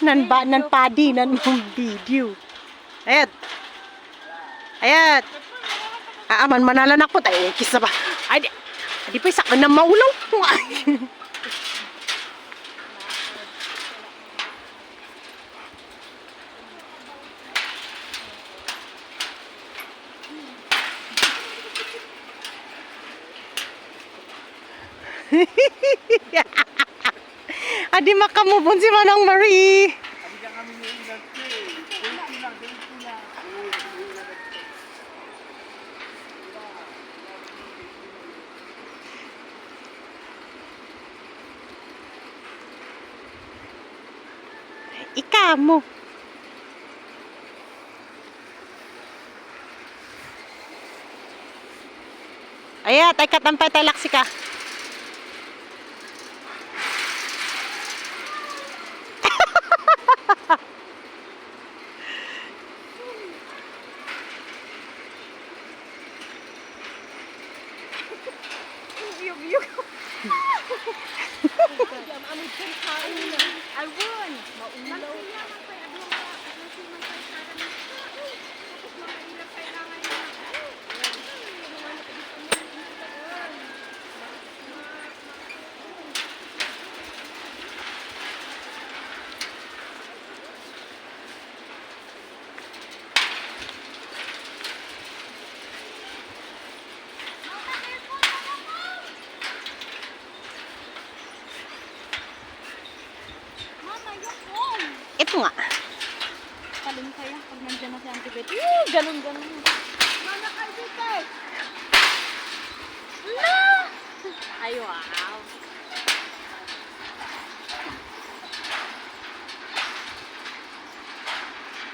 Nan padi, nan video. Ayat. Ayat. Aman manalan ako tayo. Kisa ba? Ay, di pa isa ka na maulaw. Adi makamubon si Manang Marie. Ika mo. Ayat, ay katampay tayo laksi ka. Ito nga. Talon kaya pag nandiyan na si Auntie Betty. Ganun. Mana kayo dito. No! Ay, wow.